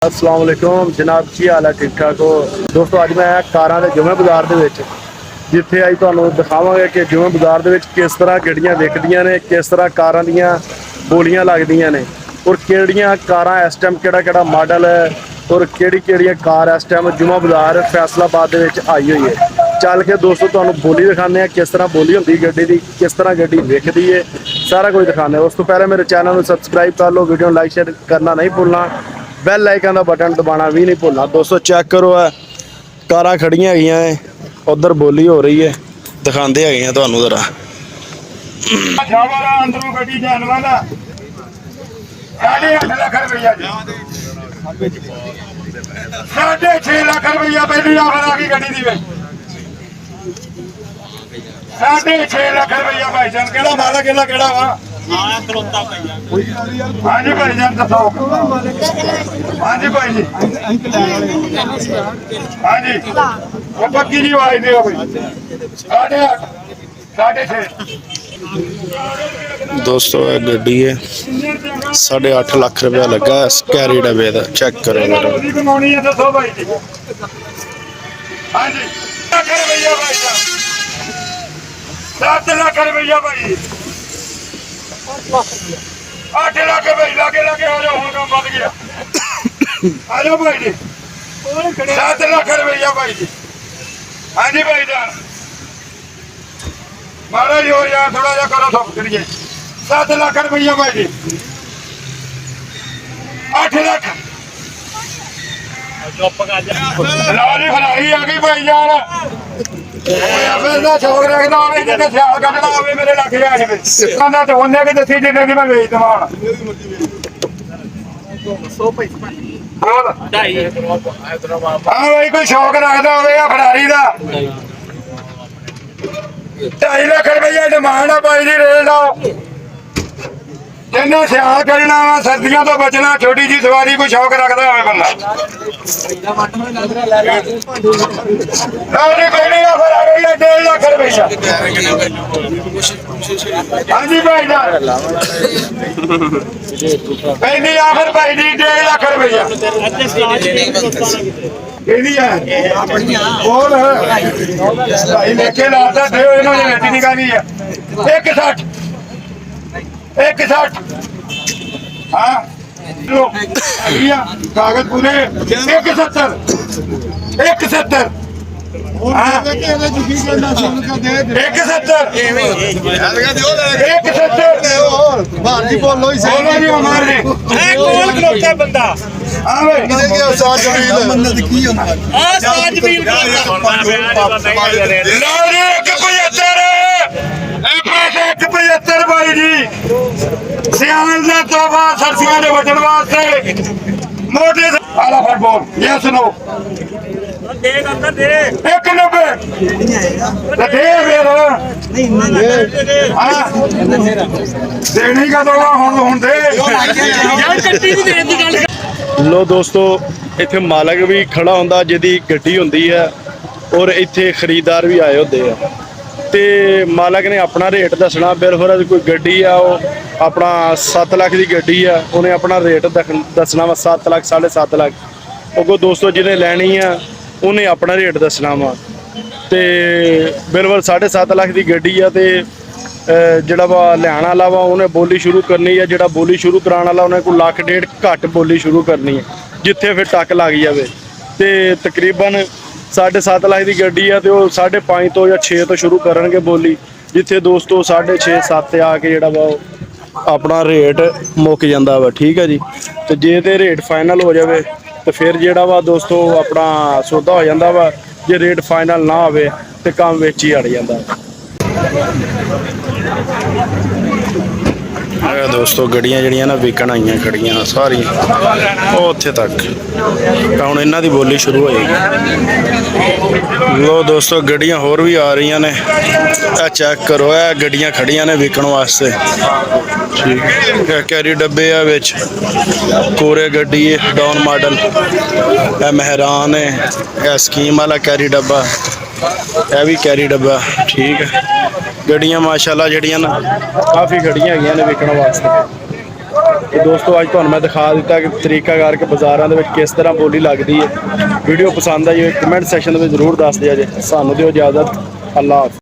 अस्सलाम वालेकुम जनाब, की हाल है? ठीक ठाक हो दोस्तों? अज मैं कारां दे जुमे बाजार दे विच जिथे अज तुहानूं दिखावांगे कि जुमे बाजार दे विच किस तरह गड्डियां विकदियां ने, किस तरह कारां दीयां बोलियां लगदियां ने और किहड़ियां कारां इस टाइम किहड़ा मॉडल है और किहड़ी कार इस टाइम जुमा बाजार फैसलाबाद दे विच आई हुई है। चल के दोस्तों तुहानूं बोली दिखाने किस तरह बोली हुंदी गड्डी दी, किस तरह गड्डी विकदी है, सारा कुछ दिखाने। उस तो पहले मेरे चैनल को सबसक्राइब कर लो, वीडियो लाइक शेयर करना नहीं भूलना, बैल आइकन का बटन दबाना भी नहीं भूलना। दोस्तों चेक करो है कारां खड़ियां हैगियां है, उधर बोली हो रही है, दिखाते हैं तुहानूं जरा। अंदरों गड्डी जाने वाला 8.5 लाख रुपया जी, 6.5 लाख रुपया पहली ऑफर आ गई गड्डी दी। 6.5 लाख रुपया भाई जान केड़ा माला केड़ा वा? हाँ जी भाई जान दसो। हाँ जी भाई जी, हाँ जी वो पक्की जी आवाज दे भाई। 8.5 6.5 दोस्तों ये गड्डी है 8.5 लाख रुपया लगा कैरी डब्बे का, चेक करो कमानी है दसो भाई जी। हाँ जी 7 रुपया भाई साहब, 7 लाख रुपया भाई, 8 लाख भाई लागे आ जाओ, हम काम बद गया। आ जाओ भाई जी, 7 लाख रुपया भाई जी। हाँ जी भाई जान महाराज हो यार थोड़ा जा करो थोप करिए। 7 लाख रुपया भाई जी, 8 लाख लाली फराई आ गई भाई यार। शौक रखना होवे जिन्हें ख्याल कटना होवे मेरे लग जा जावे तो उन्हें की दसी जिन्हें की मैं बेच देवां। हाँ भाई कोई शौक रखता होवे फरारी का 2.5 लाख रुपया डिमांड है भाई जी। रेल का जिन्हें ख्याल करना वा, सर्दियों तो बचना, छोटी जी सवारी कोई शौक रखता हो बंदा। पहली ऑफर आ गई है 1.5 लाख रुपया। हाँ जी भाई पहली ऑफर भाई जी 1.5 लाख रुपया। भाई लेके लाता थे इन्होंने रेटी निकाली है 1.60 1.60। हाँ कागज पूरे 1.70 1.70 75 भाई जी। सियाल ने तोहफा सरसियां ने बचन वास्ते मोटे आला फट बोल ये सुनो 190 दे देनी का तो हुण दे। लो दोस्तों इत्थे मालक भी खड़ा हुंदा जिहदी गड्डी हुंदी है और इत्थे खरीदार भी आए होंदे आ ते मालक ने अपना रेट दसना। बिलकुल कोई गड्डी आ अपना 7 लाख की गड्डी है, उन्हें अपना रेट दसना वा 7 लाख 7.5 लाख। अगो दोस्तों जिन्हें लैनी है उन्हें अपना रेट दसना वा ते बिलकुल 7.5 लाख की गड्डी है ते जिहड़ा वा लैण वाला वा उन्हें बोली शुरू करनी है, जिहड़ा बोली शुरू कराने वाला उन्हें कोई 1.5 लाख घट बोली शुरू करनी है, जिथे फिर टक लग जाए ते तकरीबन 7.5 लाख की गड्डी है तो 5.5 तो या 6 तो शुरू करेंगे बोली, जिथे दोस्तों 6.5 7 आके जिहड़ा वा अपना रेट मुक जाता वा। ठीक है जी, तो जे तो रेट फाइनल हो जाए तो फिर जिहड़ा वा दोस्तों अपना सौदा हो जाता वा, जे रेट फाइनल ना होवे तो काम विच ही अड़ जाता। दोस्तों गड्डियां जिहड़ियां ना विकण आईयां खड़ियां सारियां उत्थे तक, हुण इन्हां दी बोली शुरू होएगी। लो दोस्तों गड्डियां होर भी आ रही ने, चेक करो है गड्डियां खड़ियां ने विकण वास्ते। ठीक है कैरी डब्बे है विच कोरे गड्डी है डॉन मॉडल, मेहरान है, स्कीम वाला कैरी डब्बा, यह भी कैरी डब्बा। ठीक है गड्डियां माशाल्लाह जड़ियां ना काफ़ी खड़ियां हैगियां ने विकण वास्ते। ਤੇ ਦੋਸਤੋ ਅੱਜ ਤੁਹਾਨੂੰ ਮੈਂ ਦਿਖਾ ਦਿੱਤਾ ਕਿ ਤਰੀਕਾ ਕਰਕੇ ਬਾਜ਼ਾਰਾਂ ਦੇ ਵਿੱਚ ਕਿਸ ਤਰ੍ਹਾਂ ਬੋਲੀ ਲੱਗਦੀ ਹੈ। ਵੀਡੀਓ ਪਸੰਦ ਆਈ ਹੋਵੇ ਕਮੈਂਟ ਸੈਕਸ਼ਨ ਦੇ ਵਿੱਚ ਜ਼ਰੂਰ ਦੱਸ ਦਿਆ ਜੇ। ਸਾਨੂੰ ਦਿਓ ਇਜਾਜ਼ਤ। ਅੱਲਾਹ ਹਾਫਿਜ਼।